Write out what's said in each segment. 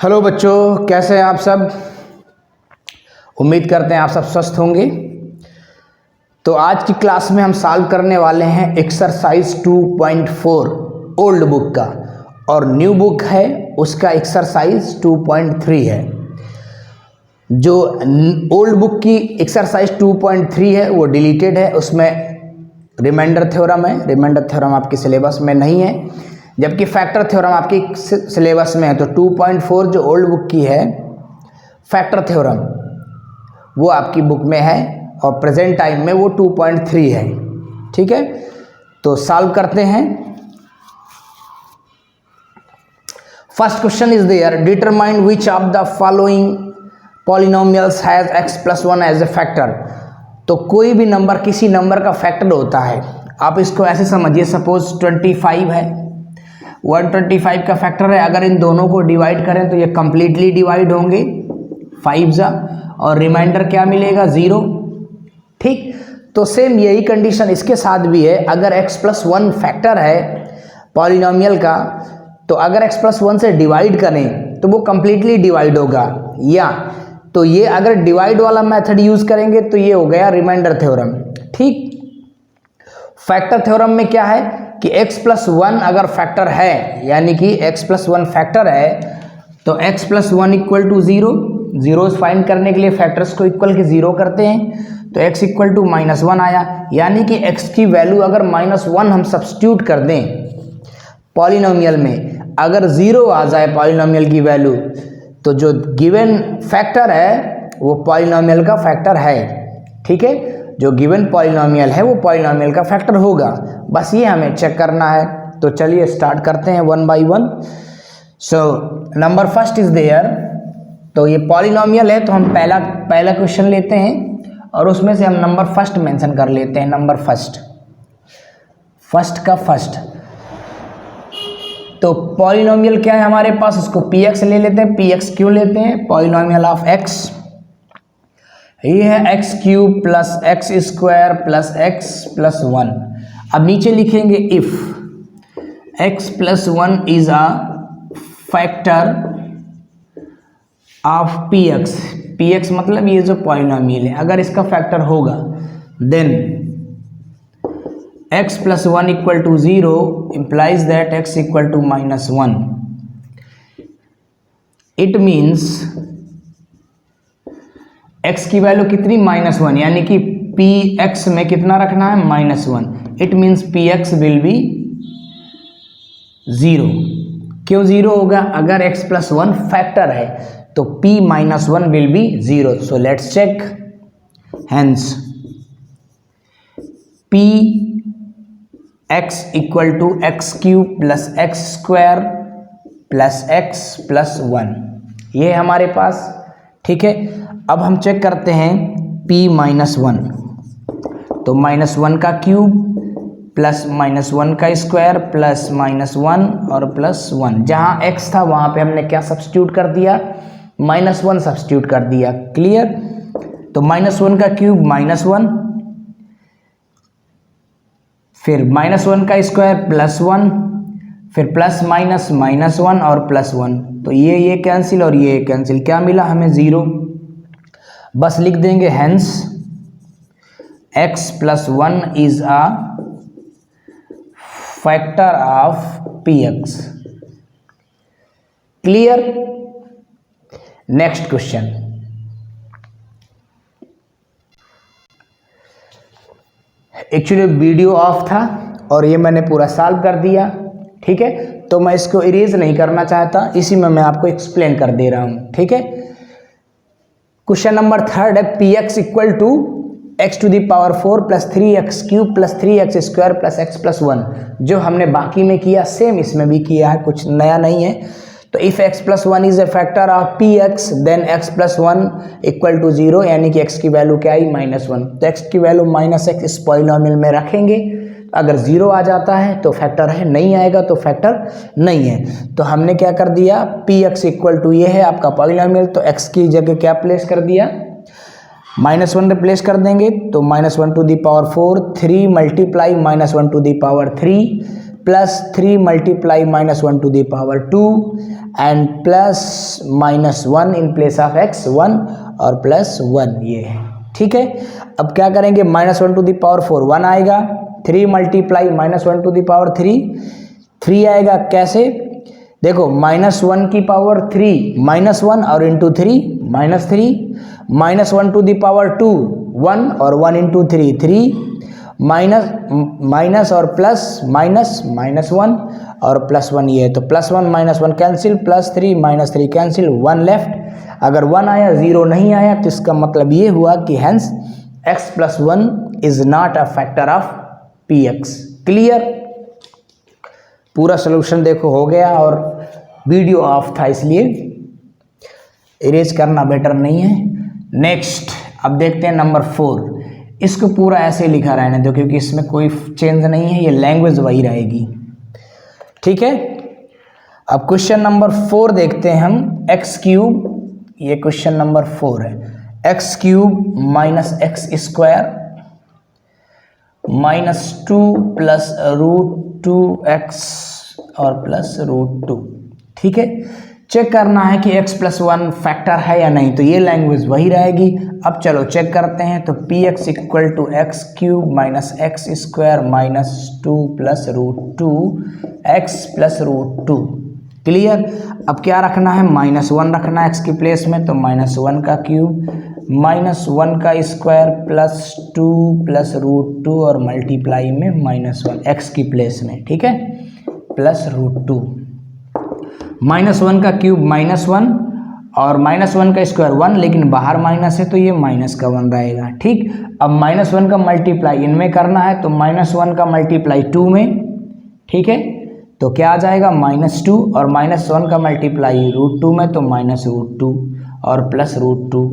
Hello बच्चों, कैसे हैं आप सब। उम्मीद करते हैं आप सब स्वस्थ होंगे। तो आज की क्लास में हम सॉल्व करने वाले हैं एक्सरसाइज 2.4 ओल्ड बुक का, और न्यू बुक है उसका एक्सरसाइज 2.3 है। जो ओल्ड बुक की एक्सरसाइज 2.3 है वो डिलीटेड है, उसमें रिमाइंडर थ्योरम है। रिमाइंडर थ्योरम आपके सिलेबस में नहीं है, जबकि फैक्टर थ्योरम आपकी सिलेबस में है। तो 2.4 जो ओल्ड बुक की है फैक्टर थ्योरम वो आपकी बुक में है, और प्रेजेंट टाइम में वो 2.3 है। ठीक है, तो सॉल्व करते हैं। First question is there, determine which of the following polynomials has x+1 as a factor. तो कोई भी नंबर किसी नंबर का फैक्टर होता है। आप इसको ऐसे समझिए, सपोज 25 है, 125 का फैक्टर है। अगर इन दोनों को डिवाइड करें तो ये कंप्लीटली डिवाइड होंगे 5 जा, और रिमाइंडर क्या मिलेगा 0। ठीक, तो सेम यही कंडीशन इसके साथ भी है। अगर x+1 फैक्टर है पॉलिनोमियल का, तो अगर x+1 से डिवाइड करें तो वो कंप्लीटली डिवाइड होगा। या तो ये अगर डिवाइड वाला मेथड यूज करेंगे तो ये हो गया रिमाइंडर थ्योरम। ठीक, फैक्टर थ्योरम में क्या है कि x+1 अगर फैक्टर है, यानी कि x+1 फैक्टर है, तो x+1 equal to 0। Zeros find करने के लिए फैक्टर्स को इक्वल के 0 करते हैं, तो x इक्वल टू -1 आया। यानी कि x की वैल्यू अगर -1 हम सब्स्टिट्यूट कर दें पॉलिनोमियल में, अगर 0 आ जाए पॉलिनोमियल की वैल्यू, तो जो गिवन फैक्टर है वो पॉलिनोमियल का फैक्टर है। ठीक है, जो गिवन पॉलिनोमियल है वो पॉलिनोमियल का फैक्टर होगा। बस ये हमें चेक करना है। तो चलिए स्टार्ट करते हैं 1 by 1। So number first is there. तो ये पॉलिनोमियल है, तो हम पहला क्वेश्चन लेते हैं, और उसमें से हम नंबर फर्स्ट मेंशन कर लेते हैं। नंबर फर्स्ट का फर्स्ट। तो पॉलिनोमियल क्या है हमारे पास, उसको px ले लेते हैं। px क्यों लेते हैं, पॉलिनोमियल ऑफ x ये है x³ plus x² plus x+1। अब नीचे लिखेंगे if x+1 is a factor of px मतलब ये जो पॉलिनोमियल है, अगर इसका फैक्टर होगा, then x+1 equal to 0 implies that x equal to -1। It means x की वैल्यू कितनी, -1, यानी कि px में कितना रखना है, -1। It means px will be 0। क्यों 0 होगा, अगर x+1 फैक्टर है तो p-1 will be 0। So let's check. Hence px equal to x³ plus x² plus x+1, ये हमारे पास। ठीक है, अब हम चेक करते हैं p-1। तो -1 का क्यूब प्लस -1 का स्क्वायर प्लस -1 और +1। जहाँ x था वहाँ पे हमने क्या सब्स्टिट्यूट कर दिया, -1 सब्स्टिट्यूट कर दिया। क्लियर। तो -1 का क्यूब -1, फिर -1 का स्क्वायर +1, फिर प्लस माइनस -1 और +1। तो ये कैंसिल और ये कैंसिल, क्या मिला हमें 0। बस लिख देंगे hence x+1 is a factor of px। Clear. Next question. Actually video of था और ये मैंने पूरा सॉल्व कर दिया। ठीक है, तो मैं इसको इरेज नहीं करना चाहता, इसी में मैं आपको एक्सप्लेन कर दे रहा हूं। ठीक है, क्वेश्चन नंबर 3 है px equal to x⁴ plus 3x³ plus 3x² plus x+1। जो हमने बाकी में किया सेम इसमें भी किया है, कुछ नया नहीं है। तो if x+1 is a factor of px then x+1 equal to 0, यानी कि x की वैल्यू क्या आई, -1। तो x की वैल्यू -x इस पॉलिनोमियल में रखेंगे। अगर 0 आ जाता है तो फैक्टर है, नहीं आएगा तो फैक्टर नहीं है। तो हमने क्या कर दिया, px इक्वल टू ये है आपका पॉलिनोमियल, तो x की जगह क्या प्लेस कर दिया, -1 रिप्लेस कर देंगे। तो -1⁴ 3 multiply -1⁴ plus 3 multiply -1 to the power 2 and plus -1 in place of x 1 और प्लस 1 ये है, ठीक है। अब क्या करेंगे, -1 टू द पावर 4 1 आएगा, 3 मल्टीप्लाई -1 टू द पावर 3 आएगा। कैसे, देखो -1 की पावर 3 -1 और इंटू 3 -3, -1 टू द पावर 2 1 और 1 इंटू 3 माइनस और प्लस -1 और +1 ये है, तो +1 -1 कैंसिल, +3 -3 कैंसिल, 1 लेफ्ट। अगर 1 आया 0 नहीं आया तो इसका मतलब ये हुआ कि hence x + 1 is not a factor of px। Clear, पूरा सोल्यूशन देखो हो गया और वीडियो ऑफ था इसलिए इरेज करना बेटर नहीं है। नेक्स्ट अब देखते हैं नंबर 4। इसको पूरा ऐसे लिखा रहने दो क्योंकि इसमें कोई चेंज नहीं है, ये लैंग्वेज वही रहेगी, ठीक है। अब क्वेश्चन नंबर 4 देखते हैं हम। x3, ये क्वेश्चन नंबर 4 है। x3 - x² -2 + √2x और प्लस √2, ठीक है। चेक करना है कि x + 1 फैक्टर है या नहीं, तो ये लैंग्वेज वही रहेगी। अब चलो चेक करते हैं, तो px = x³ - x² -2 + √2x + √2। Clear. अब क्या रखना है, -1 रखना है x की प्लेस में, तो -1 का क्यूब -1 का स्क्वायर प्लस 2 + √2 और मल्टीप्लाई में -1 x की प्लेस में, ठीक है, प्लस √2। -1 का क्यूब -1 और -1 का स्क्वायर 1, लेकिन बाहर माइनस है तो ये माइनस का 1 रहेगा, ठीक। अब -1 का मल्टीप्लाई इनमें करना है, तो -1 का मल्टीप्लाई 2 में, ठीक है, तो क्या आ जाएगा -2 और -1 का मल्टीप्लाई √2 में, तो -√2 और प्लस √2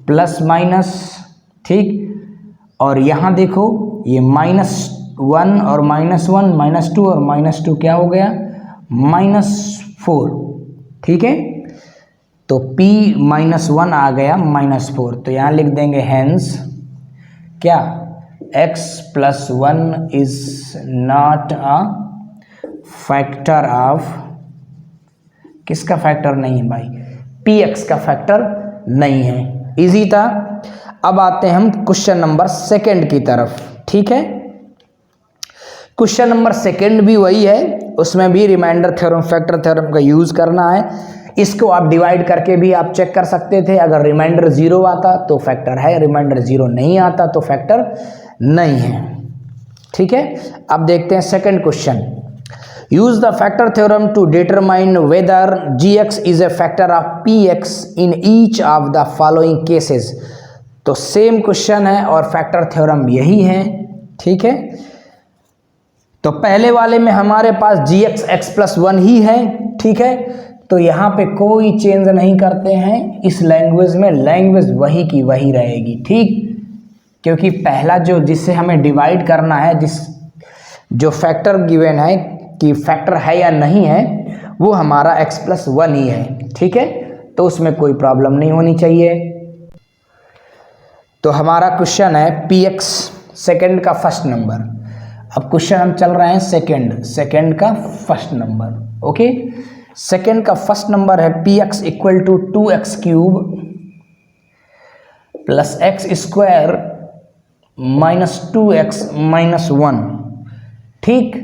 प्लस माइनस, ठीक। और यहाँ देखो ये -1 और -1 -2 और -2 क्या हो गया, -4, ठीक है। तो p -1 आ गया -4, तो यहाँ लिख देंगे हेंस क्या, x + 1 is not a factor of, किसका फैक्टर नहीं है भाई, px का फैक्टर नहीं है। इजी था। अब आते हैं हम क्वेश्चन नंबर 2 की तरफ, ठीक है। क्वेश्चन नंबर 2 भी वही है, उसमें भी रिमाइंडर थ्योरम, फैक्टर थ्योरम का यूज करना है। इसको आप डिवाइड करके भी आप चेक कर सकते थे, अगर रिमाइंडर 0 आता तो फैक्टर है, रिमाइंडर 0 नहीं आता तो फैक्टर नहीं है, ठीक है। अब देखते हैं second question. Use the factor theorem to determine whether gx is a factor of px in each of the following cases. तो सेम क्वेश्चन है और फैक्टर थ्योरम यही है, ठीक है। तो पहले वाले में हमारे पास gx x + 1 ही है, ठीक है, तो यहाँ पे कोई चेंज नहीं करते हैं इस लैंग्वेज में, लैंग्वेज वही की वही रहेगी, ठीक। क्योंकि पहला जो जिससे हमें डिवाइड करना है, जिस जो फैक्टर गिवन है कि फैक्टर है या नहीं है, वो हमारा x + 1 ही है, ठीक है, तो उसमें कोई प्रॉब्लम नहीं होनी चाहिए। तो हमारा क्वेश्चन है px सेकंड का फर्स्ट नंबर। अब क्वेश्चन हम चल रहे हैं सेकंड का फर्स्ट नंबर, ओके। सेकंड का फर्स्ट नंबर है px = 2x³ + x² -2x - 1, ठीक।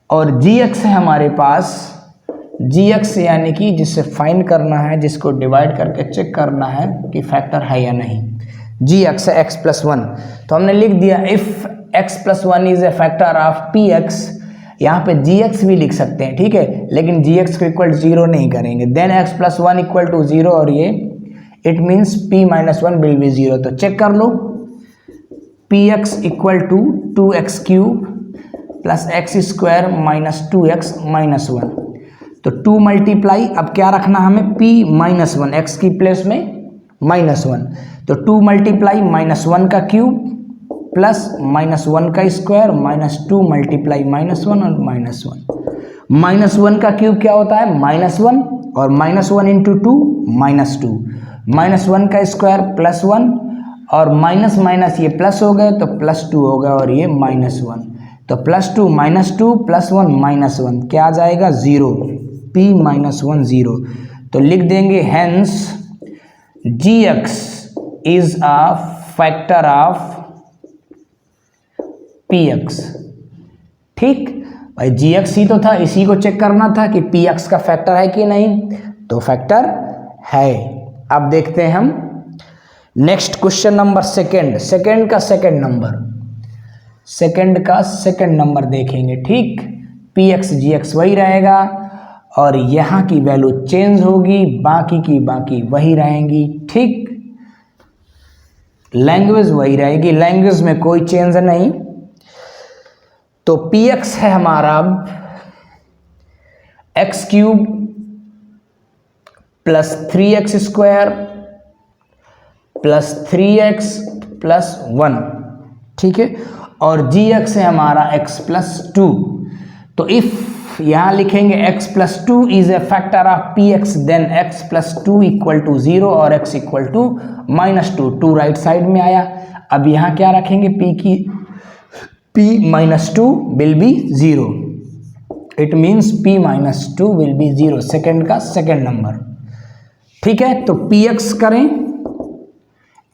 और gx है हमारे पास, gx यानी कि जिससे फाइंड करना है, जिसको डिवाइड करके चेक करना है कि फैक्टर है या नहीं, gx है x + 1। तो हमने लिख दिया if x + 1 is a factor of px, यहाँ पे gx भी लिख सकते हैं, ठीक है, लेकिन gx को इक्वल 0 नहीं करेंगे, देन x + 1 = 0 और ये it means p - 1 will be 0। तो चेक कर लो, px = 2x³ + x² -2x - 1, तो 2 मल्टीप्लाई, अब क्या रखना हमें, p - 1 x की प्लेस में -1, तो 2 मल्टीप्लाई -1 का क्यूब प्लस -1 का स्क्वायर -2 मल्टीप्लाई -1 और -1। -1 का क्यूब क्या होता है, -1 और -1 × 2 -2, -1 का स्क्वायर +1 और माइनस माइनस ये प्लस हो गए तो +2 होगा और ये -1। तो +2 -2 +1 -1 क्या आ जाएगा 0, p -1 0। तो लिख देंगे hence gx is a factor of px। ठीक भाई, gx ही तो था, इसी को चेक करना था कि px का फैक्टर है कि नहीं, तो फैक्टर है। अब देखते हैं हम नेक्स्ट क्वेश्चन नंबर सेकंड का सेकंड नंबर देखेंगे। ठीक, px gx वही रहेगा और यहाँ की वैल्यू चेंज होगी, बाकी की बाकी वही रहेंगी। ठीक, लैंग्वेज वही रहेगी, लैंग्वेज में कोई चेंज नहीं। तो px है हमारा x³ + 3x² + 3x + 1। ठीक है, और gx है हमारा x + 2। तो इफ यहां लिखेंगे x + 2 is a factor of px, then x + 2 = 0 और x = -2। 2 राइट साइड में आया। अब यहां क्या रखेंगे, p -2 will be 0, it means p -2 will be 0, second का सेकंड नंबर। ठीक है, तो px करें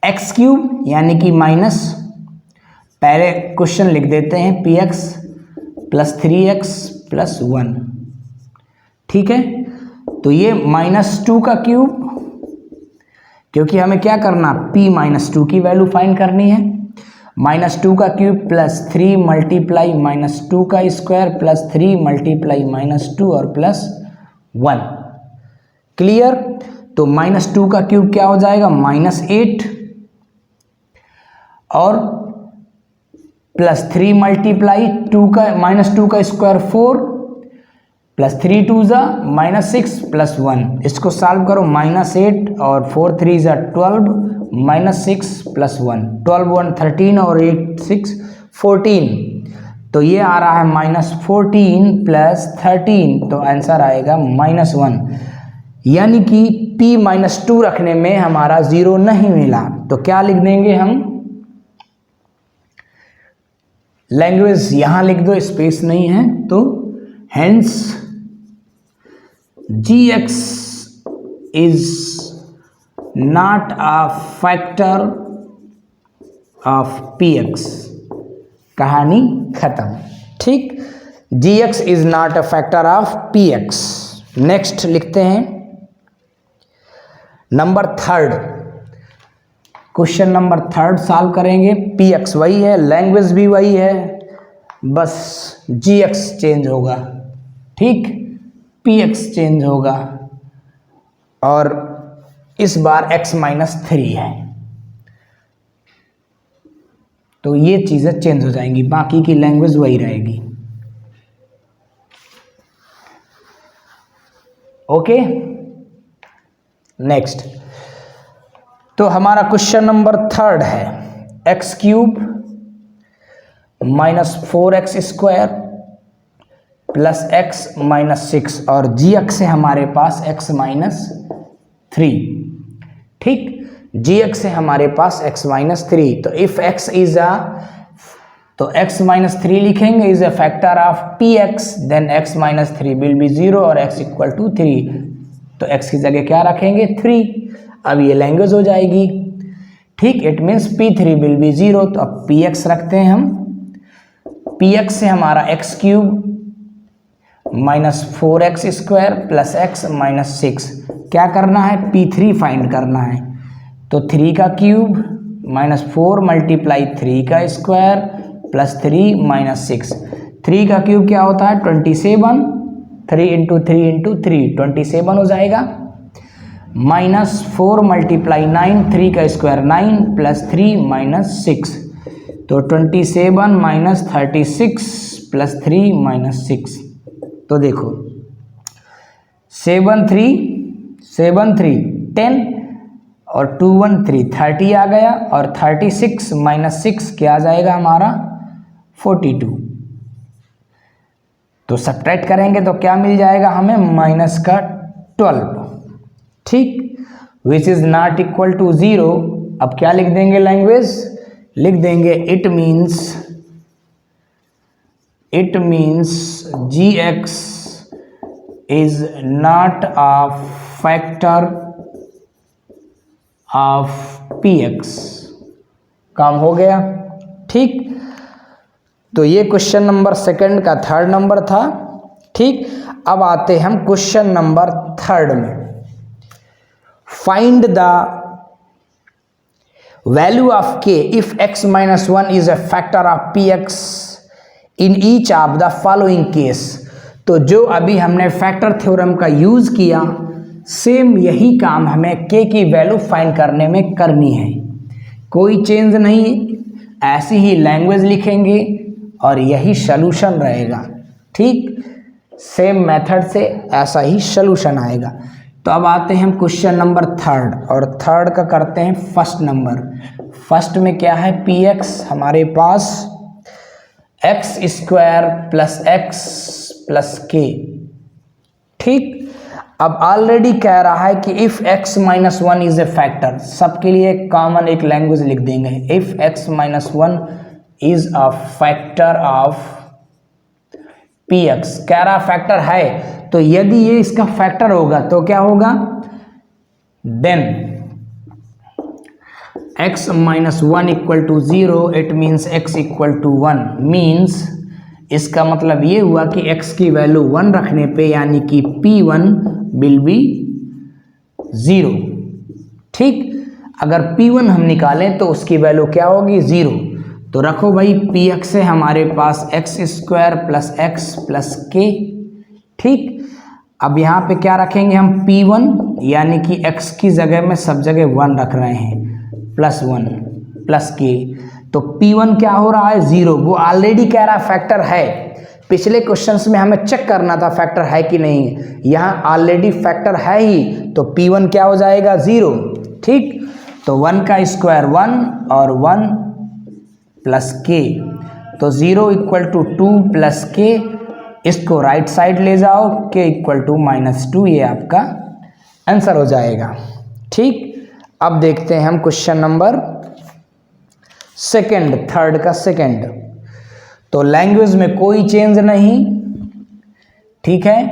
x³ यानी कि माइनस, पहले क्वेश्चन लिख देते हैं px + 3x + 1। ठीक है, तो ये -2 का क्यूब, क्योंकि हमें क्या करना, p -2 की वैल्यू फाइंड करनी है। -2 का क्यूब + 3 × -2 का स्क्वायर + 3 × -2 और +1। क्लियर। तो -2 का क्यूब क्या हो जाएगा, -8 और +3 × 2 का -2 का स्क्वायर 4 +3 2 -6 +1। इसको सॉल्व करो, -8 और 4 3 12 -6 +1, 12 1 13 और 8 6 14। तो ये आ रहा है -14 + 13, तो आंसर आएगा -1। यानी कि p -2 रखने में हमारा 0 नहीं मिला। तो क्या लिख देंगे हम, लैंग्वेज यहां लिख दो, स्पेस नहीं है। तो hence gx is not a factor of px। कहानी खत्म। ठीक, gx is not a factor of px। Next लिखते हैं नंबर 3, क्वेश्चन नंबर 3 सॉल्व करेंगे। px वही है, लैंग्वेज भी वही है, बस gx चेंज होगा। ठीक, px चेंज होगा और इस बार x -3 है, तो ये चीजें चेंज हो जाएंगी, बाकी की लैंग्वेज वही रहेगी। Okay, next. तो हमारा क्वेश्चन नंबर 3 है x³ -4x² + x -6 और gx है हमारे पास x -3। ठीक, gx है हमारे पास x -3। तो इफ x इज अ, तो x -3 लिखेंगे is a factor of px, then x -3 will be 0 और x = 3। तो x की जगह क्या रखेंगे, 3। अब ये लैंग्वेज हो जाएगी। ठीक, it means p3 will be 0। तो अब px रखते हैं हम, px से हमारा x³ -4x² + x -6। क्या करना है, p3 फाइंड करना है। तो 3 का क्यूब -4 × 3 का स्क्वायर +3 -6। 3 का क्यूब क्या होता है, 27, 3 × 3 × 3 27 हो जाएगा। -4 × 9, 3 का स्क्वायर 9 +3 -6, तो 27 - 36 +3 -6। तो देखो 7 3 10 और 2 1 3 30 आ गया और 36 - 6 क्या आ जाएगा हमारा 42। तो सब्ट्रैक्ट करेंगे तो क्या मिल जाएगा हमें, -12। ठीक, which is not equal to 0। अब क्या लिख देंगे, लैंग्वेज लिख देंगे, it means it means gx is not a factor of px। काम हो गया, ठीक। तो ये क्वेश्चन नंबर सेकंड का थर्ड नंबर था, ठीक। अब आते हम क्वेश्चन नंबर थर्ड में। Find the value of k if x minus 1 is a factor of px in each of the following case. तो जो अभी हमने फैक्टर थ्योरम का यूज किया, सेम यही काम हमें k की वैल्यू फाइंड करने में करनी है। कोई चेंज नहीं, ऐसी ही लैंग्वेज लिखेंगे और यही सॉल्यूशन रहेगा, ठीक। सेम मेथड से ऐसा ही सॉल्यूशन आएगा। तो अब आते हैं हम क्वेश्चन नंबर थर्ड, और थर्ड का करते हैं फर्स्ट नंबर। फर्स्ट में क्या है, px हमारे पास x square plus x plus k, ठीक। अब ऑलरेडी कह रहा है कि if x minus 1 is a factor, सबके लिए कॉमन एक लैंग्वेज लिख देंगे। If x minus 1 is a factor of px, कह रहा फैक्टर है, तो यदि ये इसका फैक्टर होगा तो क्या होगा, then x minus 1 equal to 0, it means x equal to 1। Means इसका मतलब ये हुआ कि x की वैल्यू 1 रखने पे, यानी कि p1 विल बी 0, ठीक। अगर p1 हम निकालें तो उसकी वैल्यू क्या होगी, 0। तो रखो भाई px है हमारे पास x square plus x plus k, ठीक। अब यहाँ पे क्या रखेंगे हम, p1 यानी कि x की जगह में सब जगह 1 रख रहे हैं, प्लस 1 प्लस के। तो p1 क्या हो रहा है, 0। वो ऑलरेडी कह रहा फैक्टर है। पिछले क्वेश्चंस में हमें चेक करना था फैक्टर है कि नहीं, यहाँ ऑलरेडी फैक्टर है ही, तो p1 क्या हो जाएगा, 0, ठीक। तो 1 का स्क्वायर 1 और 1 प्लस के, तो 0 इक्वल टू 2 प्लस के। इसको राइट साइड ले जाओ, k इक्वल टू -2, ये आपका आंसर हो जाएगा, ठीक। अब देखते हैं हम क्वेश्चन नंबर सेकंड, थर्ड का सेकंड। तो लैंग्वेज में कोई चेंज नहीं, ठीक है,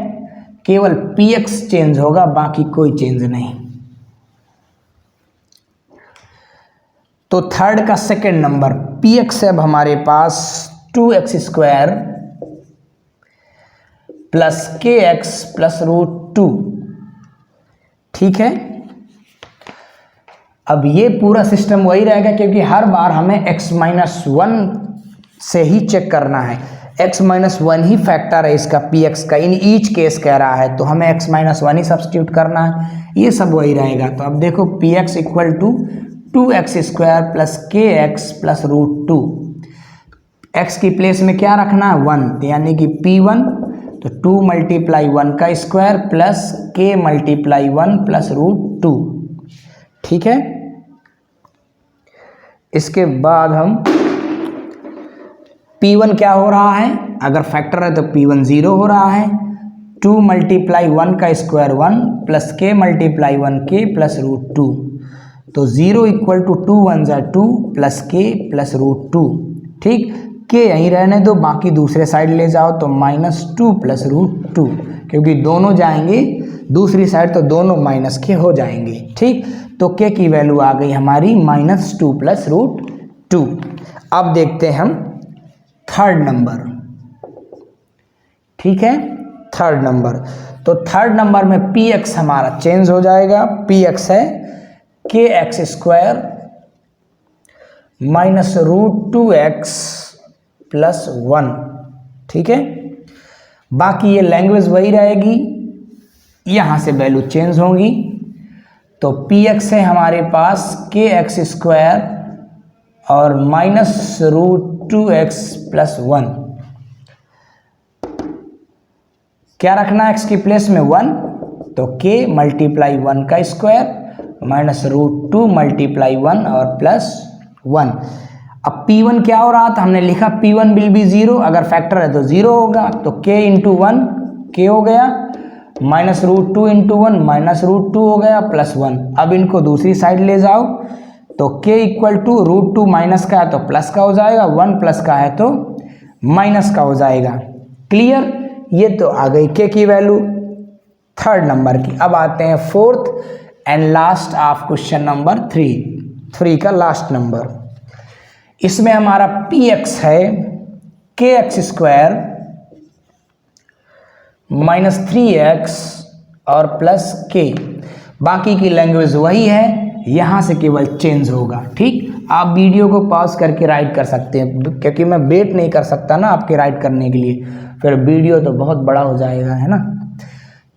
केवल px चेंज होगा, बाकी कोई चेंज नहीं। तो थर्ड का सेकंड नंबर, px अब हमारे पास 2x square plus kx plus √2, ठीक है। अब ये पूरा सिस्टम वही रहेगा, क्योंकि हर बार हमें x माइनस 1 से ही चेक करना है। x माइनस 1 ही फैक्टर है इसका px का, इन ईच केस कह रहा है, तो हमें x माइनस 1 ही सब्स्टिट्यूट करना है, ये सब वही रहेगा। तो अब देखो px equal to 2x square plus kx plus √2। x की प्लेस में क्या रखना है, 1, यानी कि p1, तो 2 मल्टीप्लाई 1 का square plus k multiply 1 plus √2, ठीक है। इसके बाद हम p1 क्या हो रहा है, अगर फैक्टर है तो p1 0 हो रहा है। 2 मल्टीप्लाई 1 का square 1 plus k multiply 1 k plus √2, तो 0 इक्वल टू 2 1 जा 2 प्लस k प्लस √2, ठीक। k यहीं रहने दो, बाकी दूसरे साइड ले जाओ, तो -2 प्लस √2, क्योंकि दोनों जाएंगे दूसरी साइड तो दोनों माइनस के हो जाएंगे, ठीक। तो k की वैल्यू आ गई हमारी -2 प्लस √2। अब देखते हैं हम थर्ड नंबर, ठीक है, थर्ड नंबर। तो थर्ड नंबर में px हमारा चेंज हो जाएगा, px है kx square minus √2x plus 1, ठीक है। बाकी ये लैंग्वेज वही रहेगी, यहाँ से वैल्यू चेंज होंगी। तो px है हमारे पास kx स्क्वायर और माइनस √2x प्लस 1। क्या रखना है x की प्लेस में, 1, तो k मल्टीप्लाई 1 का स्क्वायर माइनस √2 मल्टीप्लाई 1 और प्लस 1। अब p1 क्या हो रहा था, हमने लिखा p1 विल बी 0, अगर फैक्टर है तो 0 होगा, तो k इंटू 1 k हो गया, माइनस √2 इंटू 1 माइनस √2 हो गया प्लस 1। अब इनको दूसरी साइड ले जाओ, तो k इक्वल टू √2 माइनस का है तो प्लस का हो जाएगा, 1 प्लस का है तो माइनस का हो जाएगा। क्लियर? ये तो आ गई के की वैल्यू थर्ड नंबर की। अब आते हैं fourth and last of question number 3 का लास्ट नंबर। इसमें हमारा पी एक्स है के एक्स स्क्वायर माइनस 3x और प्लस के। बाकी की लैंग्वेज वही है, यहाँ से केवल चेंज होगा। ठीक, आप वीडियो को पॉज करके राइट कर सकते हैं, क्योंकि मैं वेट नहीं कर सकता ना आपके राइट करने के लिए, फिर वीडियो तो बहुत बड़ा हो जाएगा, है ना।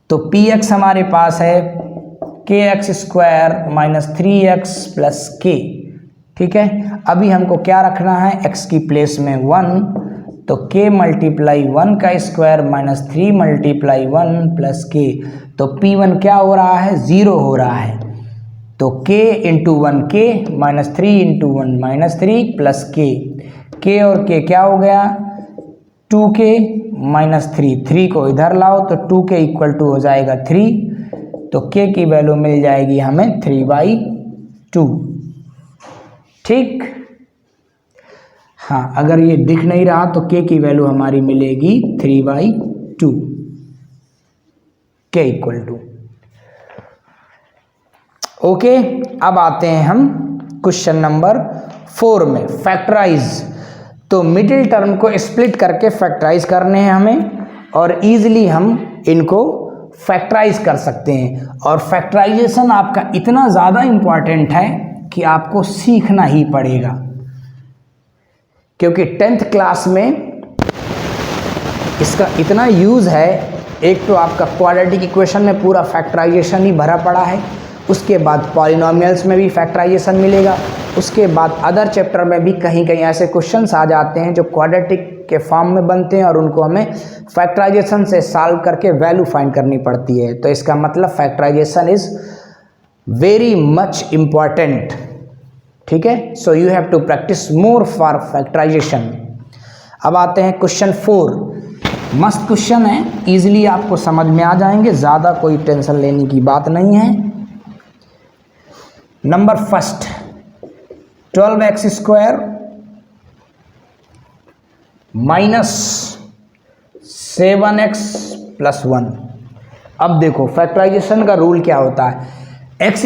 तो पी एक्स हमारे पास है के x square minus 3x plus k. ठीक है, अभी हमको क्या रखना है, x की प्लेस में 1, तो k मल्टीप्लाई 1 का स्क्वायर माइनस 3 मल्टीप्लाई 1 प्लस के। तो p1 क्या हो रहा है, 0 हो रहा है। तो k into 1 k minus 3 into 1 minus 3 plus k और k क्या हो गया, 2k माइनस 3 को इधर लाओ तो 2k इक्वल टू हो जाएगा 3। तो k की वैल्यू मिल जाएगी हमें 3/2। ठीक, हाँ, अगर ये दिख नहीं रहा तो k की वैल्यू हमारी मिलेगी 3/2, k इक्वल टू। ओके, अब आते हैं हम क्वेश्चन नंबर 4 में, फैक्टराइज। तो मिडिल टर्म को स्प्लिट करके फैक्टराइज करने हैं हमें, और इजीली हम इनको फैक्टराइज कर सकते हैं। और फैक्टराइजेशन आपका इतना ज़्यादा इम्पॉर्टेंट है कि आपको सीखना ही पड़ेगा, क्योंकि 10th क्लास में इसका इतना यूज़ है। एक तो आपका क्वाड्रेटिक इक्वेशन में पूरा फैक्टराइजेशन ही भरा पड़ा है, उसके बाद पॉलिनोमियल्स में भी फैक्टराइजेशन मिलेगा, उसके बाद अदर चैप्टर में भी कहीं कहीं ऐसे क्वेश्चंस आ जाते हैं जो क्वाड्रेटिक के फॉर्म में बनते हैं और उनको हमें फैक्टराइजेशन से सॉल्व करके वैल्यू फाइंड करनी पड़ती है। तो इसका मतलब factorisation is very much important. ठीक है, so you have to practise more for factorisation. अब आते हैं क्वेश्चन 4। मस्त क्वेश्चन है, इजीली आपको समझ में आ जाएंगे, ज़्यादा कोई टेंशन लेने की बात नहीं है। Number first, 12x square minus 7x plus 1। अब देखो फैक्टराइजेशन का रूल क्या होता है, एक्स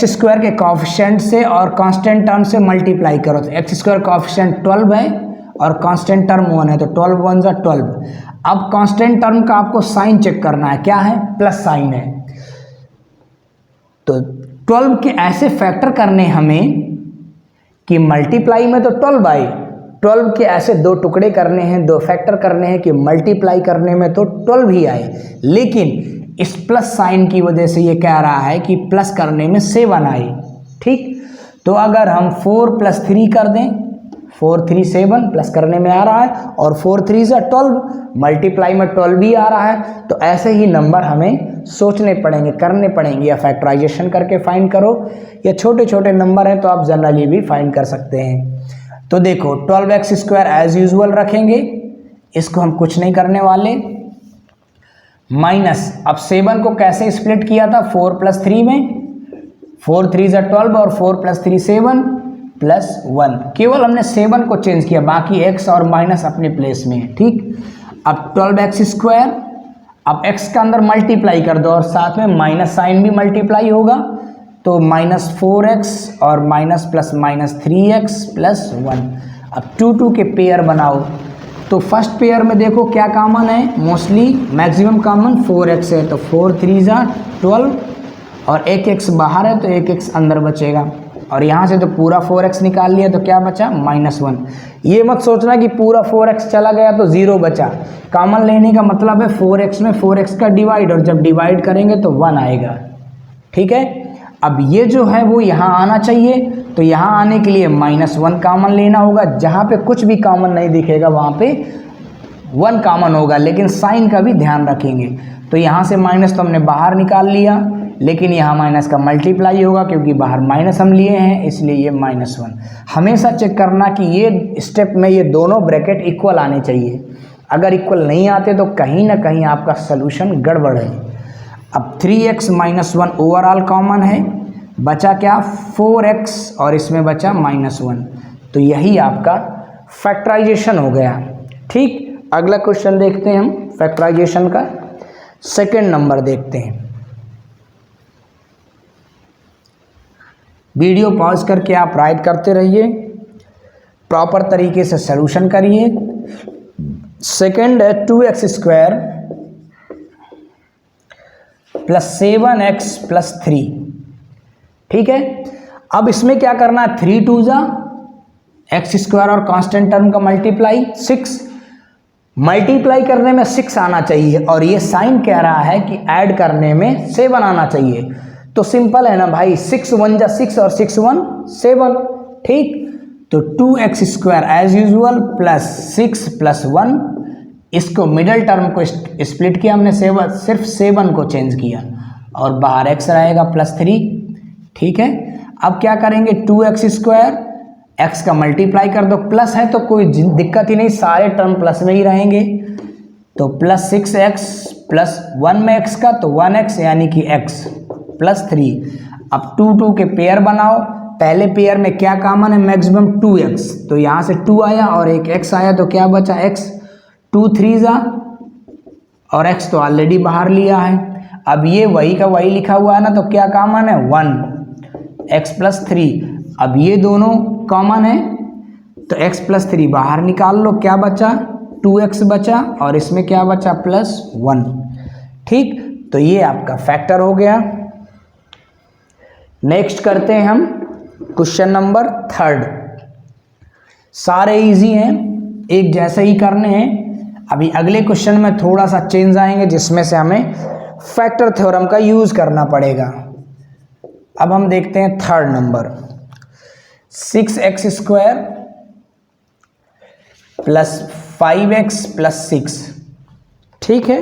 स्क्वायर के कॉफिशिएंट से और कांस्टेंट टर्म से मल्टीप्लाई करो। तो एक्स स्क्वायर कॉफिशिएंट 12 है और कांस्टेंट टर्म 1 है, तो 12 1 जा 12। अब कांस्टेंट टर्म का आपको साइन चेक करना है, क्या है, प्लस साइन है। तो 12 के ऐसे फैक्टर करने हमें कि मल्टीप्लाई में तो 12 के ऐसे दो टुकड़े करने हैं, दो फैक्टर करने हैं कि मल्टीप्लाई करने में तो 12 ही आए, लेकिन इस प्लस साइन की वजह से ये कह रहा है कि प्लस करने में 7 आए। ठीक, तो अगर हम 4 + 3 कर दें, 4 3 7 प्लस करने में आ रहा है, और 4 3 जा 12 मल्टीप्लाई में 12 भी आ रहा है। तो ऐसे ही नंबर हमें सोचने पड़ेंगे, करने पड़ेंगे, या फैक्टराइजेशन करके फाइंड करो, या छोटे छोटे नंबर हैं तो आप जनरली भी फाइंड कर सकते हैं। तो देखो 12x स्क्वायर एज यूजुअल रखेंगे, इसको हम कुछ नहीं करने वाले, माइनस, अब 7 को कैसे स्प्लिट किया था, 4 + 3 में, 4 3 जा 12 और 4 + 3 7 प्लस 1। केवल हमने 7 को चेंज किया, बाकी x और माइनस अपने प्लेस में है। ठीक, अब 12x स्क्वायर, अब x का अंदर मल्टीप्लाई कर दो और साथ में माइनस साइन भी मल्टीप्लाई होगा, तो -4x और माइनस प्लस -3x प्लस 1। अब 2 2 के पेयर बनाओ, तो फर्स्ट पेयर में देखो क्या कॉमन है, मोस्टली मैक्सिमम कॉमन 4x है, तो 4 3 जा 12 और एक x बाहर है तो एक x अंदर बचेगा, और यहाँ से तो पूरा 4x निकाल लिया तो क्या बचा, -1। ये मत सोचना कि पूरा 4x चला गया तो 0 बचा, कॉमन लेने का मतलब है 4x में 4x का डिवाइड, और जब डिवाइड करेंगे तो 1 आएगा। ठीक है, अब ये जो है वो यहाँ आना चाहिए, तो यहाँ आने के लिए -1 कॉमन लेना होगा, जहाँ पे कुछ भी कॉमन नहीं दिखेगा वहाँ पे 1 कॉमन होगा, लेकिन साइन का भी ध्यान रखेंगे। तो यहाँ से माइनस तो हमने बाहर निकाल लिया, लेकिन यहाँ माइनस का मल्टीप्लाई होगा, क्योंकि बाहर माइनस हम लिए हैं, इसलिए ये -1। हमेशा चेक करना कि ये स्टेप में ये दोनों ब्रैकेट इक्वल आने चाहिए, अगर इक्वल नहीं आते तो कहीं ना कहीं आपका सलूशन गड़बड़ है। अब 3x - 1 ओवरऑल कॉमन है, बचा क्या, 4x और इसमें बचा -1, तो यही आपका फैक्टराइजेशन हो गया। ठीक, अगला क्वेश्चन देखते हैं हम फैक्टराइजेशन का। सेकंड नंबर देखते हैं। वीडियो पॉज करके आप राइट करते रहिए, प्रॉपर तरीके से सॉल्यूशन करिए। सेकंड है 2x² प्लस 7x प्लस 3। ठीक है, अब इसमें क्या करना है, 3 2 जा x² और कांस्टेंट टर्म का मल्टीप्लाई 6, मल्टीप्लाई करने में 6 आना चाहिए और ये साइन कह रहा है कि ऐड करने में 7 आना चाहिए। तो सिंपल है ना भाई, 6 1 जा 6 और 6 1 7। ठीक, तो 2x² as usual plus 6 plus 1, इसको मिडल टर्म को स्प्लिट किया हमने, सिर्फ 7 को चेंज किया और बाहर x रहेगा प्लस 3। ठीक है, अब क्या करेंगे, 2x², x का मल्टीप्लाई कर दो, प्लस है तो कोई दिक्कत ही नहीं, सारे टर्म प्लस में ही रहेंगे। तो प्लस 6x प्लस 1 में x का तो 1x यानी कि x प्लस 3। अब 2 2 के पेयर बनाओ, पहले पेयर में क्या कॉमन है, मैक्सिमम 2x, तो यहाँ से 2 आया और एक x आया तो क्या बचा x, 2 3 जा और x तो ऑलरेडी बाहर लिया है। अब ये वही का वही लिखा हुआ है ना, तो क्या कॉमन है 1 x प्लस 3। अब ये दोनों कॉमन है तो x प्लस 3 बाहर निकाल लो, क्या बचा 2x बचा और इसमें क्या बचा प्लस 1। ठीक, तो ये आपका फैक्टर हो गया। नेक्स्ट करते हैं हम क्वेश्चन नंबर 3। सारे इजी हैं, एक जैसे ही करने हैं। अभी अगले क्वेश्चन में थोड़ा सा चेंज आएंगे जिसमें से हमें फैक्टर थ्योरम का यूज करना पड़ेगा। अब हम देखते हैं 3rd number, 6x² plus 5x plus 6। ठीक है,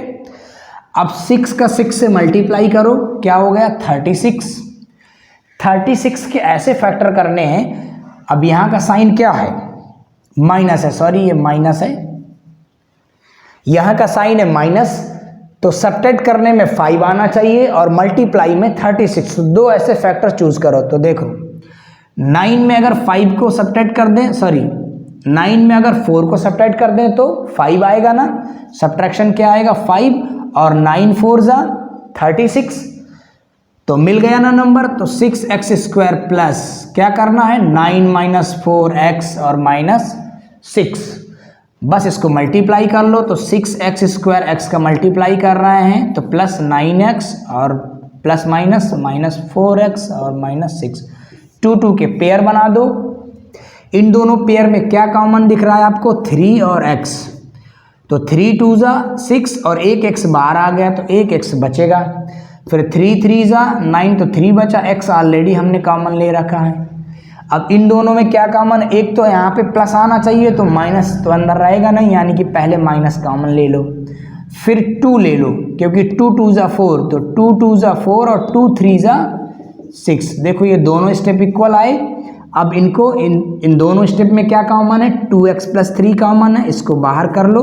अब 6 का 6 से मल्टीप्लाई करो, क्या हो गया 36। 36 के ऐसे फैक्टर करने हैं। अब यहाँ का साइन क्या है, माइनस है, सॉरी ये माइनस है, यहाँ का साइन है माइनस, तो सब्ट्रैक्ट करने में 5 आना चाहिए और मल्टीप्लाई में 36। तो दो ऐसे फैक्टर चूज करो। तो देखो 9 में अगर 5 को सब्ट्रैक्ट कर दें, सॉरी 9 में अगर 4 को सब्ट्रैक्ट कर दें तो 5 आएगा ना, सब्ट्रैक्शन क्या आएगा 5 और 9 4 जा 36, तो मिल गया ना नंबर। तो 6x² प्लस क्या करना है 9 माइनस 4x और माइनस 6, बस इसको मल्टीप्लाई कर लो। तो 6x² x का मल्टीप्लाई कर रहे हैं तो प्लस 9x और प्लस माइनस माइनस 4x और माइनस 6, 2 2 के पेयर बना दो। इन दोनों पेयर में क्या कॉमन दिख रहा है आपको, 3 और x, तो 3 2 जा 6 और एक x बाहर आ गया तो एक x बचेगा। फिर 3 3 जा 9 तो 3 बचा, x ऑलरेडी हमने कॉमन ले रखा है। अब इन दोनों में क्या कॉमन, एक तो यहाँ पे प्लस आना चाहिए तो माइनस तो अंदर रहेगा नहीं, यानी कि पहले माइनस कॉमन ले लो, फिर 2 ले लो क्योंकि 2 2 जा 4, तो 2 2 जा 4 और 2 3 जा 6। देखो ये दोनों स्टेप इक्वल आए। अब इनको इन दोनों स्टेप में क्या कॉमन है, 2x प्लस 3 कॉमन है, इसको बाहर कर लो,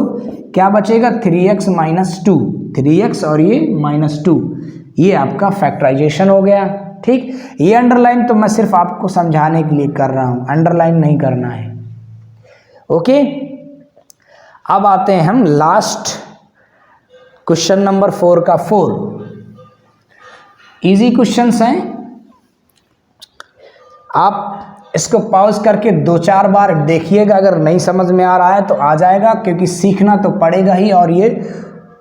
क्या बचेगा 3x माइनस 2, 3x और ये माइनस 2। ये आपका फैक्टराइजेशन हो गया। ठीक, ये अंडरलाइन तो मैं सिर्फ आपको समझाने के लिए कर रहा हूं, अंडरलाइन नहीं करना है। ओके, अब आते हैं हम लास्ट क्वेश्चन नंबर 4 का 4। इजी क्वेश्चंस हैं, आप इसको पॉज करके 2-4 बार देखिएगा, अगर नहीं समझ में आ रहा है तो आ जाएगा, क्योंकि सीखना तो पड़ेगा ही और ये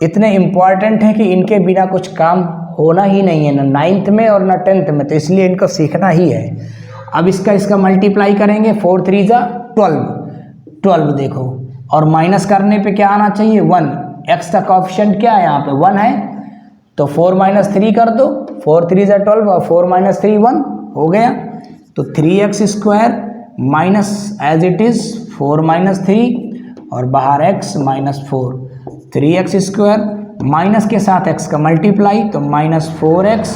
इतने इम्पॉर्टेंट हैं कि इनके बिना कुछ काम होना ही नहीं है, ना 9th में और ना 10th में, तो इसलिए इनको सीखना ही है। अब इसका मल्टीप्लाई करेंगे, 4 3 जा 12 देखो, और माइनस करने पे क्या आना चाहिए 1, x का कोएफिशिएंट क्या है यहाँ पे 1 है, तो 4 माइनस 3 कर दो, 4 3 जा 12 और 4 माइनस 3 1 हो गया। तो 3x² minus as it is 4 minus 3 और बाहर x माइनस 4, 3x² माइनस के साथ x का मल्टीप्लाई तो माइनस 4x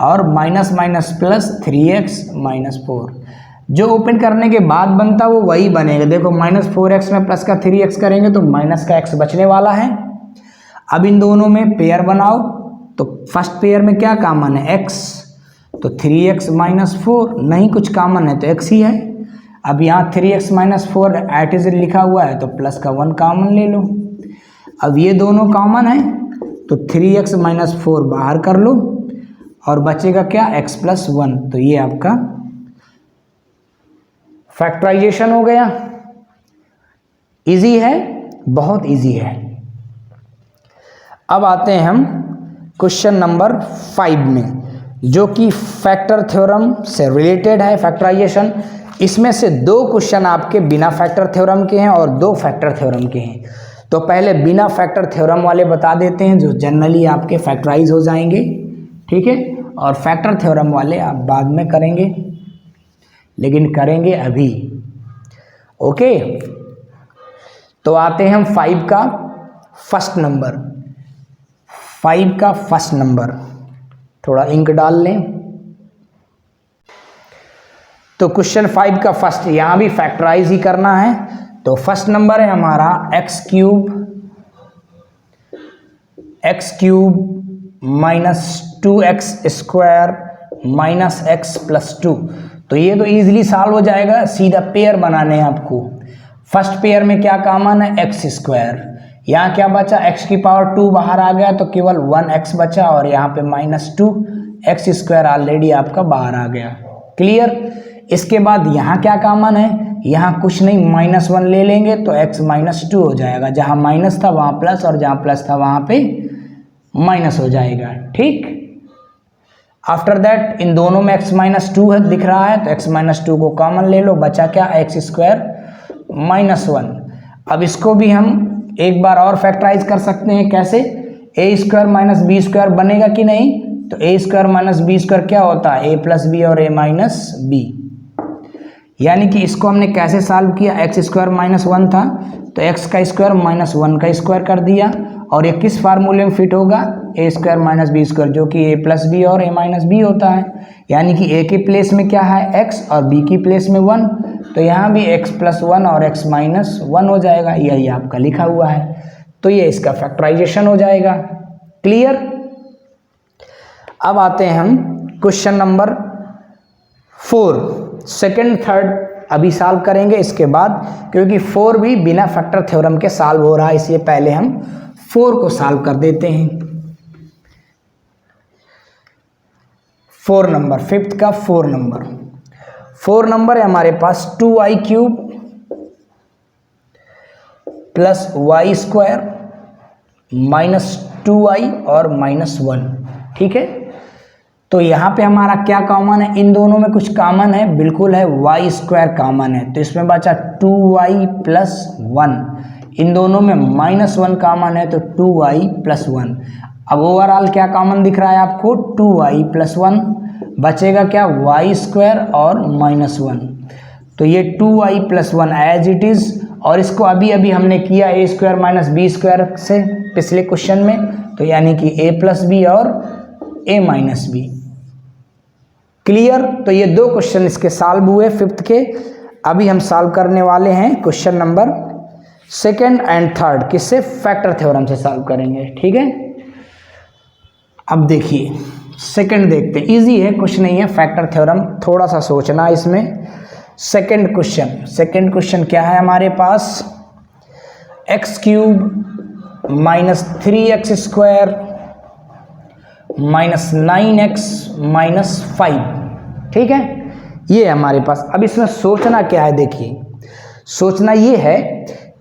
और minus minus plus 3x minus 4। जो ओपन करने के बाद बनता वो वही बनेगा। देखो माइनस 4x में प्लस का 3x करेंगे तो माइनस का x बचने वाला है। अब इन दोनों में पेयर बनाओ, तो फर्स्ट पेयर में क्या कॉमन है x, तो 3x माइनस 4, नहीं कुछ कॉमन है तो x ही है। अब यहाँ 3x माइनस 4 एट इज लिखा हुआ है तो प्लस का 1 कॉमन ले लो। अब ये दोनों कॉमन है तो 3x माइनस 4 बाहर कर लो और बचेगा क्या, x प्लस 1। तो ये आपका फैक्टराइजेशन हो गया। इजी है, बहुत इजी है। अब आते हैं हम क्वेश्चन नंबर 5 में, जो कि फैक्टर थ्योरम से रिलेटेड है, फैक्टराइजेशन। इसमें से 2 क्वेश्चन आपके बिना फैक्टर थ्योरम के हैं और 2 फैक्टर थ्योरम के हैं। तो पहले बिना फैक्टर थ्योरम वाले बता देते हैं, जो जनरली आपके फैक्टराइज हो जाएंगे, ठीक है। और फैक्टर थ्योरम वाले आप बाद में करेंगे, लेकिन करेंगे अभी, ओके। तो आते हैं हम 5 का फर्स्ट नंबर। 5 का फर्स्ट नंबर, थोड़ा इंक डाल लें। तो क्वेश्चन 5 का फर्स्ट, यहाँ भी फैक्टराइज ही करना है। तो फर्स्ट नंबर है हमारा x cube minus 2x square minus x plus 2। तो ये तो इजीली सॉल्व हो जाएगा, सीधा पेयर बनाने हैं आपको। फर्स्ट पेयर में क्या कॉमन है, x स्क्वायर। यहाँ क्या बचा, x की पावर 2 बाहर आ गया तो केवल 1x बचा, और यहाँ पे माइनस 2x स्क्वायर ऑलरेडी आपका बाहर आ गया। क्लियर। इसके बाद यहाँ क्या कॉमन है, यहाँ कुछ नहीं, -1 ले लेंगे तो x माइनस 2 हो जाएगा। जहाँ माइनस था वहाँ प्लस, और जहाँ प्लस था वहाँ पे माइनस हो जाएगा, ठीक। आफ्टर दैट इन दोनों में x माइनस 2 है दिख रहा है, तो x माइनस 2 को कॉमन ले लो, बचा क्या, x स्क्वायर माइनस 1। अब इसको भी हम एक बार और फैक्टराइज कर सकते हैं। कैसे, a square minus B square बनेगा कि नहीं। तो a square minus B square क्या होता है, a प्लस बी और a माइनस बी। यानी कि इसको हमने कैसे सॉल्व किया, x स्क्वायर माइनस 1 था तो x का स्क्वायर माइनस 1 का स्क्वायर कर दिया, और ये किस फार्मूले में फिट होगा, a square minus B square, जो कि a प्लस बी और a माइनस बी होता है। यानी कि a के प्लेस में क्या है, x, और b की प्लेस में 1, तो यहाँ भी x प्लस 1 और x माइनस 1 हो जाएगा, यही आपका लिखा हुआ है। तो ये इसका फैक्टराइजेशन हो जाएगा। क्लियर। अब आते हैं हम क्वेश्चन नंबर 4, सेकंड थर्ड अभी सॉल्व करेंगे इसके बाद, क्योंकि 4 भी बिना फैक्टर थ्योरम के सॉल्व हो रहा है, इसलिए पहले हम 4 को सॉल्व कर देते हैं। 4 नंबर, फिफ्थ का 4 नंबर है हमारे पास 2y cube plus Y square minus 2y और माइनस 1, ठीक है। तो यहाँ पे हमारा क्या कॉमन है, इन दोनों में कुछ कॉमन है, बिल्कुल है, y स्क्वायर कॉमन है, तो इसमें बचा 2y प्लस 1। इन दोनों में माइनस 1 कॉमन है तो 2y प्लस 1। अब ओवरऑल क्या कॉमन दिख रहा है आपको, 2y प्लस 1, बचेगा क्या, y स्क्वायर और माइनस 1। तो ये 2y plus 1 as it is, और इसको अभी अभी हमने किया a square minus B square से पिछले क्वेश्चन में, तो यानी कि a प्लस बी और a माइनस बी। क्लियर। तो ये 2 क्वेश्चन इसके सॉल्व हुए फिफ्थ के। अभी हम सॉल्व करने वाले हैं question number 2nd and 3rd, किससे, फैक्टर थ्योरम से सॉल्व करेंगे, ठीक है। अब देखिए सेकंड देखते हैं, इजी है, कुछ नहीं है, फैक्टर थ्योरम थोड़ा सा सोचना है इसमें। सेकंड क्वेश्चन क्या है हमारे पास, x cube minus 3x square minus 9x minus 5, ठीक है, ये हमारे पास। अब इसमें सोचना क्या है, देखिए सोचना ये है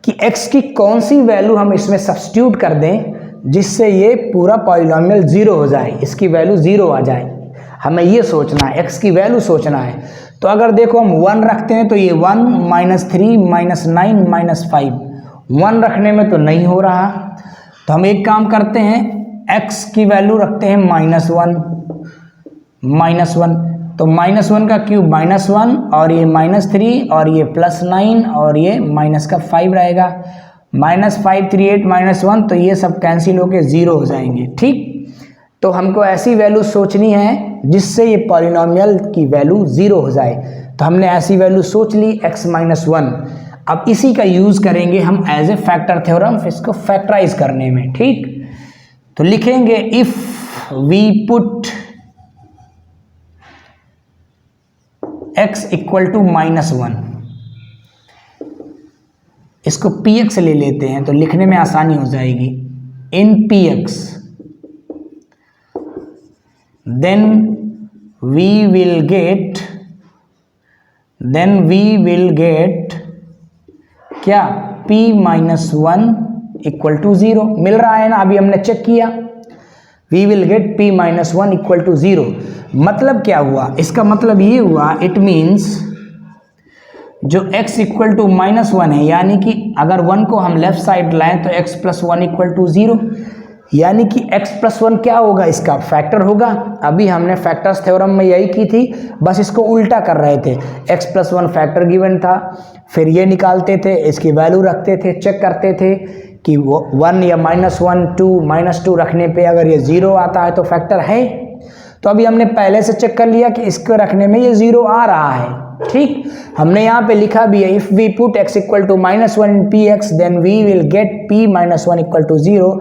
कि x की कौन सी वैल्यू हम इसमें सब्स्टिट्यूट कर दें जिससे ये पूरा पॉलिनोमियल 0 हो जाए, इसकी वैल्यू 0 आ जाए। हमें ये सोचना है, x की वैल्यू सोचना है। तो अगर देखो हम 1 रखते हैं तो ये 1 माइनस 3 माइनस 9 माइनस 5, 1 रखने में तो नहीं हो रहा, तो हम एक काम करते हैं, x की वैल्यू रखते हैं -1, तो -1 का क्यूब -1, और ये -3, और ये +9, और ये माइनस का 5 रहेगा, -5 3 8 -1, तो ये सब कैंसिल होके 0 हो जाएंगे, ठीक। तो हमको ऐसी वैल्यू सोचनी है जिससे ये पॉलिनोमियल की वैल्यू 0 हो जाए। तो हमने ऐसी वैल्यू सोच ली x माइनस 1। अब इसी का यूज़ करेंगे हम एज ए फैक्टर थ्योरम इसको फैक्टराइज करने में, ठीक। तो लिखेंगे if we put x equal to -1, इसको px ले लेते हैं तो लिखने में आसानी हो जाएगी। इन px then we will get क्या p माइनस 1 इक्वल टू 0 मिल रहा है ना, अभी हमने चेक किया। we will get p minus 1 equal to 0 मतलब क्या हुआ, इसका मतलब ये हुआ इट मीन्स जो x इक्वल टू माइनस 1 है, यानी कि अगर 1 को हम लेफ्ट साइड लाएं तो x प्लस 1 इक्वल टू 0, यानी कि x प्लस 1 क्या होगा, इसका फैक्टर होगा। अभी हमने फैक्टर्स थ्योरम में यही की थी, बस इसको उल्टा कर रहे थे। x प्लस 1 फैक्टर गिवन था, फिर ये निकालते थे, इसकी वैल्यू रखते थे, चेक करते थे कि वो 1 या -1 2 -2 रखने पे अगर ये 0 आता है तो फैक्टर है। तो अभी हमने पहले से चेक कर लिया कि इसको रखने में ये 0 आ रहा है। ठीक, हमने यहाँ पे लिखा भी है if we put x equal to -1 in px then we will get p minus 1 equal to 0।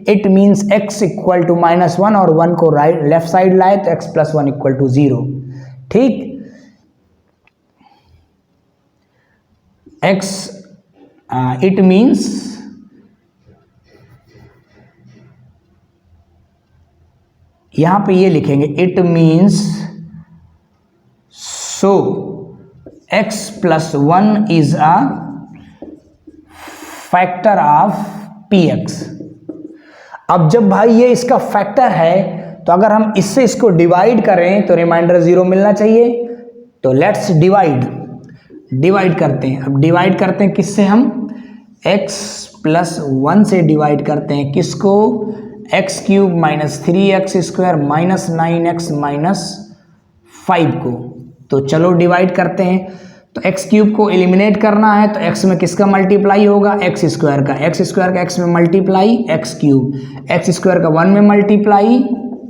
It means x equal to -1 और 1 को राइट लेफ्ट साइड लाए तो x प्लस 1 इक्वल टू 0। ठीक, x इट मीन्स यहां पे ये लिखेंगे it means so x plus 1 is a factor of px। अब जब भाई ये इसका फैक्टर है तो अगर हम इससे इसको डिवाइड करें तो रिमाइंडर 0 मिलना चाहिए। तो लेट्स डिवाइड करते हैं। अब डिवाइड करते हैं किससे, हम x प्लस 1 से डिवाइड करते हैं किसको, x cube minus 3x square minus 9x minus 5 को। तो चलो डिवाइड करते हैं। तो x क्यूब को एलिमिनेट करना है तो x में किसका मल्टीप्लाई होगा, x स्क्वायर का x में multiply x cube, x square का 1 में मल्टीप्लाई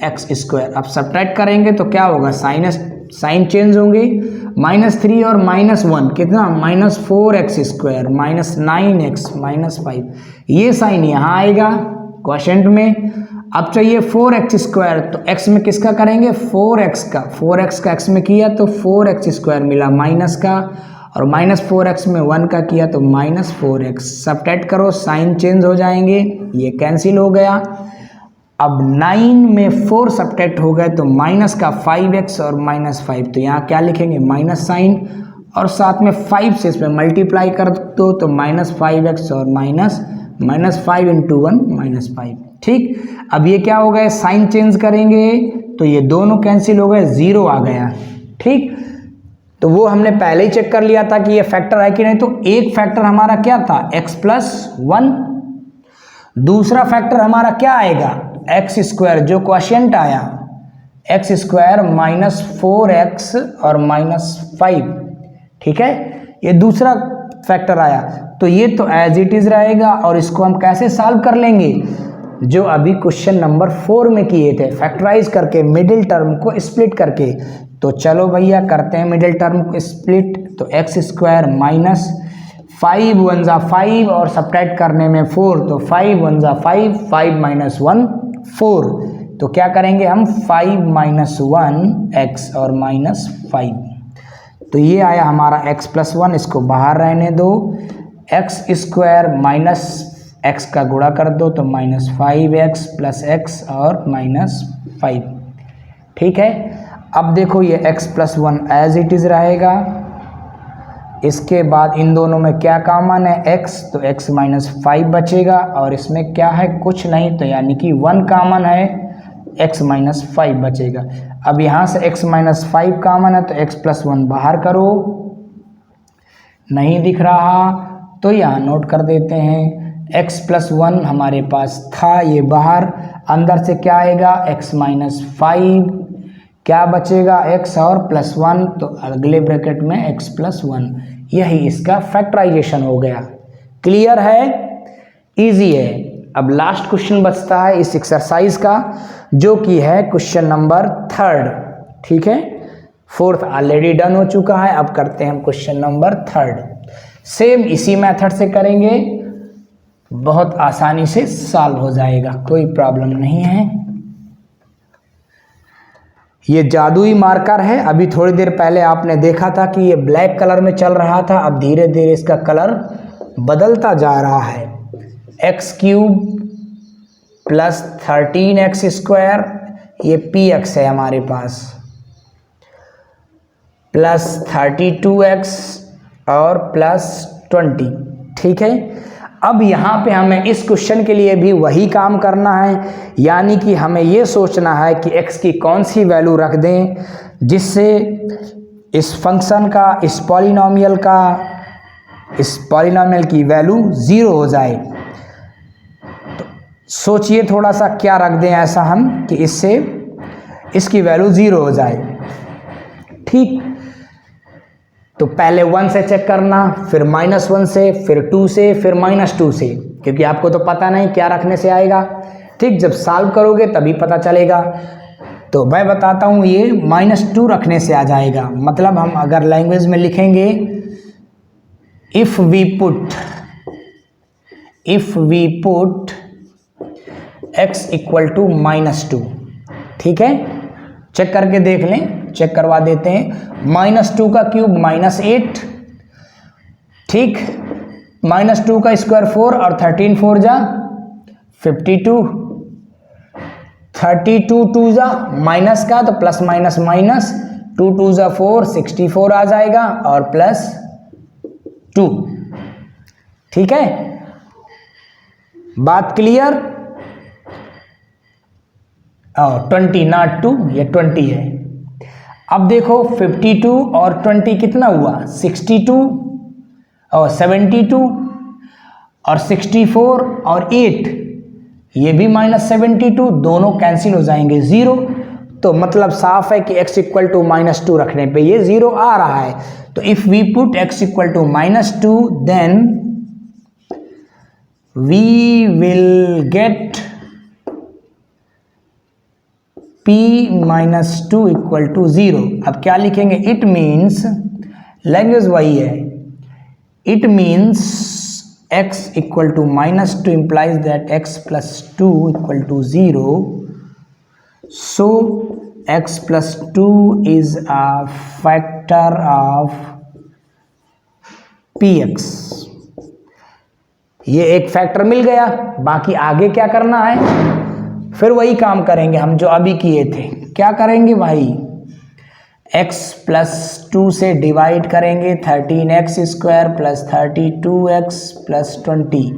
x स्क्वायर। अब सब्ट्रैक्ट करेंगे तो क्या होगा, साइन चेंज होंगे, -3 और -1 कितना, -4x square minus 9x minus 5। ये साइन यहाँ आएगा क्वोशेंट में। अब चाहिए 4x स्क्वायर, तो x में किसका करेंगे, 4x का x में किया तो 4x स्क्वायर मिला माइनस का, और -4x में 1 का किया तो -4x। सब्ट्रैक्ट करो, साइन चेंज हो जाएंगे, ये कैंसिल हो गया। अब 9 में 4 सब्ट्रैक्ट हो गए तो माइनस का 5x और -5, तो यहाँ क्या लिखेंगे, माइनस साइन, और साथ में 5 से इसमें मल्टीप्लाई कर दो तो -5x और -5 इंटू 1 -5। ठीक, अब ये क्या हो गया, साइन चेंज करेंगे तो ये दोनों कैंसिल हो गए, 0 आ गया। ठीक, तो वो हमने पहले ही चेक कर लिया था कि ये फैक्टर है कि नहीं। तो एक फैक्टर हमारा क्या था, x प्लस 1, दूसरा फैक्टर हमारा क्या आएगा, x स्क्वायर जो क्वोशिएंट आया, x स्क्वायर -4x और -5। ठीक है, ये दूसरा फैक्टर आया, तो ये तो एज इट इज रहेगा। और इसको हम कैसे सॉल्व कर लेंगे, जो अभी क्वेश्चन नंबर 4 में किए थे, फैक्टराइज करके मिडिल टर्म को स्प्लिट करके। तो चलो भैया करते हैं मिडिल टर्म को स्प्लिट। तो x स्क्वायर माइनस 5 1 जा 5 और सब्ट्रैक्ट करने में 4, तो 5 1 जा 5, 5 माइनस 1 4। तो क्या करेंगे हम, 5 माइनस 1x और -5। तो ये आया हमारा x प्लस 1, इसको बाहर रहने दो। x स्क्वायर माइनस x का गुणा कर दो तो -5x प्लस x और -5। ठीक है, अब देखो ये x plus 1 as it is रहेगा। इसके बाद इन दोनों में क्या कॉमन है, x, तो x माइनस 5 बचेगा, और इसमें क्या है, कुछ नहीं, तो यानी कि 1 कॉमन है, x माइनस 5 बचेगा। अब यहाँ से x माइनस 5 कॉमन है तो x प्लस 1 बाहर करो, नहीं दिख रहा तो यहाँ नोट कर देते हैं। x प्लस 1 हमारे पास था, ये बाहर, अंदर से क्या आएगा, x माइनस 5, क्या बचेगा, x और प्लस 1, तो अगले ब्रैकेट में x प्लस 1। यही इसका फैक्टराइजेशन हो गया। क्लियर है, इजी है। अब लास्ट क्वेश्चन बचता है इस एक्सरसाइज का, जो कि है क्वेश्चन नंबर 3। ठीक है, 4th ऑलरेडी डन हो चुका है, अब करते हैं हम क्वेश्चन नंबर 3। सेम इसी मेथड से करेंगे, बहुत आसानी से सॉल्व हो जाएगा, कोई प्रॉब्लम नहीं है। ये जादुई मार्कर है, अभी थोड़ी देर पहले आपने देखा था कि ये ब्लैक कलर में चल रहा था, अब धीरे धीरे इसका कलर बदलता जा रहा है। एक्स क्यूब प्लस 13x², ये px है हमारे पास, प्लस 32x और प्लस 20। ठीक है, अब यहाँ पे हमें इस क्वेश्चन के लिए भी वही काम करना है, यानी कि हमें ये सोचना है कि x की कौन सी वैल्यू रख दें जिससे इस फंक्शन का, इस पॉलिनॉमियल की वैल्यू 0 हो जाए। तो सोचिए थोड़ा सा क्या रख दें ऐसा हम कि इससे इसकी वैल्यू 0 हो जाए। ठीक, तो पहले 1 से चेक करना, फिर -1 से, फिर 2 से, फिर -2 से, क्योंकि आपको तो पता नहीं क्या रखने से आएगा। ठीक, जब सॉल्व करोगे तभी पता चलेगा। तो मैं बताता हूँ, ये -2 रखने से आ जाएगा। मतलब हम अगर लैंग्वेज में लिखेंगे, if we put x equal to -2। ठीक है, चेक करके देख लें, चेक करवा देते हैं। -2 का क्यूब -8, ठीक, -2 का स्क्वायर 4 और 13 4 जा 52, 32 2 जा माइनस का तो प्लस माइनस माइनस, 2 2 जा 4, 64 आ जाएगा और प्लस 2। ठीक है, बात क्लियर? 20 नॉट 2, ये 20 है। अब देखो 52 और 20 कितना हुआ, 62 और 72 और 64 और 8, ये भी -72, दोनों कैंसिल हो जाएंगे 0। तो मतलब साफ है कि x इक्वल टू -2 रखने पे ये 0 आ रहा है। तो if we put x equal to -2 then we will get p -2 equal to 0। अब क्या लिखेंगे, इट मीन्स, लैंग्वेज वही है, it means x equal to -2 implies that x plus 2 equal to 0, so x plus 2 is a factor of px। ये एक factor मिल गया, बाकी आगे क्या करना है, फिर वही काम करेंगे हम जो अभी किए थे। क्या करेंगे भाई, x प्लस 2 से डिवाइड करेंगे, 13x² plus 32x plus 20,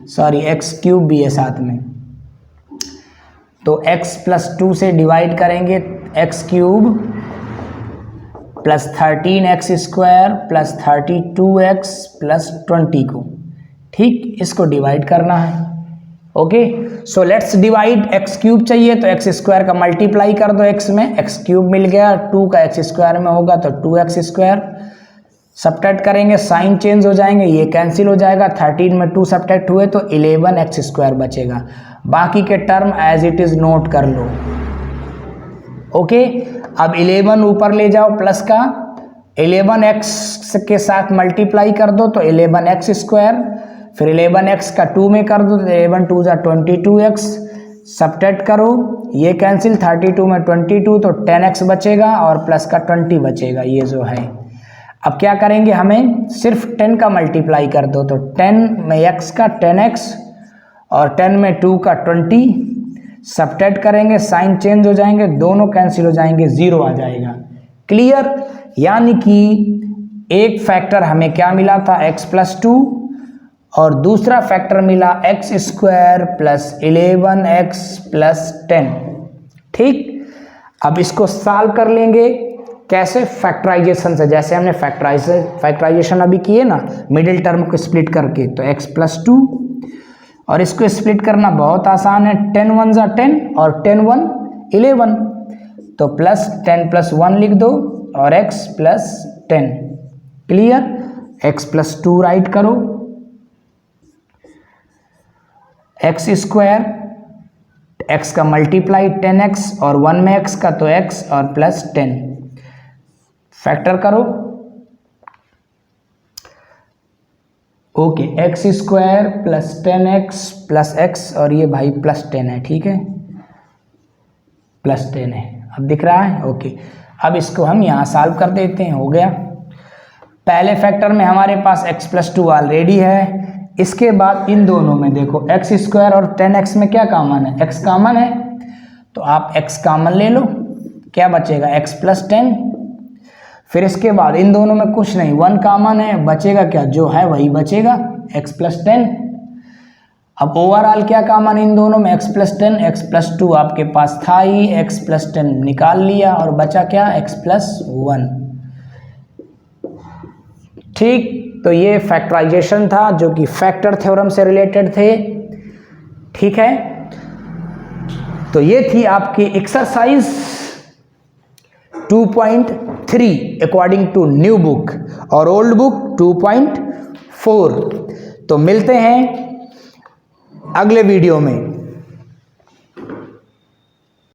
sorry x cube भी है साथ में, तो x प्लस 2 से डिवाइड करेंगे x cube plus 13x² plus 32x plus 20 को। ठीक, इसको डिवाइड करना है। Okay, so let's divide, x cube चाहिए तो x² का मल्टीप्लाई कर दो x में, x क्यूब मिल गया, 2 का x² में होगा तो 2x², सब्ट्रैक्ट करेंगे, साइन चेंज हो जाएंगे, ये कैंसिल हो जाएगा, 13 में 2 सब्ट्रैक्ट हुए तो 11x² बचेगा। बाकी के term as it is note कर लो। ओके, अब 11 ऊपर ले जाओ प्लस का, 11x के साथ मल्टीप्लाई कर दो तो 11x², फिर 11x का 2 में कर दो तो 11 2 जा 22x, सब्ट्रैक्ट करो, ये कैंसिल, 32 में 22 तो 10x बचेगा और प्लस का 20 बचेगा, ये जो है। अब क्या करेंगे, हमें सिर्फ 10 का मल्टीप्लाई कर दो तो 10 में x का 10x और 10 में 2 का 20, सब्ट्रैक्ट करेंगे, साइन चेंज हो जाएंगे, दोनों कैंसिल हो जाएंगे, 0 आ जाएगा। क्लियर? यानी कि एक फैक्टर हमें क्या मिला था, x प्लस 2, और दूसरा फैक्टर मिला x² प्लस 11x प्लस 10। ठीक, अब इसको सॉल्व कर लेंगे कैसे, फैक्टराइजेशन से, जैसे हमने फैक्टराइजेशन अभी किए ना, मिडिल टर्म को स्प्लिट करके, तो x प्लस 2, और इसको स्प्लिट करना बहुत आसान है, 10 1 जा 10 और 10 1 11, तो प्लस 10 प्लस 1 लिख दो और x plus 10। Clear? x plus 2 right करो, x², x का मल्टीप्लाई 10x और 1 में x का तो x और प्लस 10, फैक्टर करो। Okay, x² plus 10x plus x और ये भाई प्लस 10 है, ठीक है, प्लस 10 है, अब दिख रहा है। ओके, अब इसको हम यहाँ सॉल्व कर देते हैं, हो गया। पहले फैक्टर में हमारे पास x+2 ऑलरेडी है। इसके बाद इन दोनों में देखो x² और 10x में क्या कॉमन है, x कॉमन है, तो आप x कॉमन ले लो, क्या बचेगा x+10। फिर इसके बाद इन दोनों में कुछ नहीं, 1 कॉमन है, बचेगा क्या, जो है वही बचेगा x+10। अब ओवरऑल क्या कॉमन इन दोनों में, x+10, x+2 आपके पास था ही, x+10 निकाल लिया और बचा क्या, x+1। ठीक, तो ये फैक्टराइजेशन था जो कि फैक्टर थ्योरम से रिलेटेड थे। ठीक है, तो ये थी आपकी exercise 2.3 according to new book और ओल्ड बुक 2.4। तो मिलते हैं अगले वीडियो में।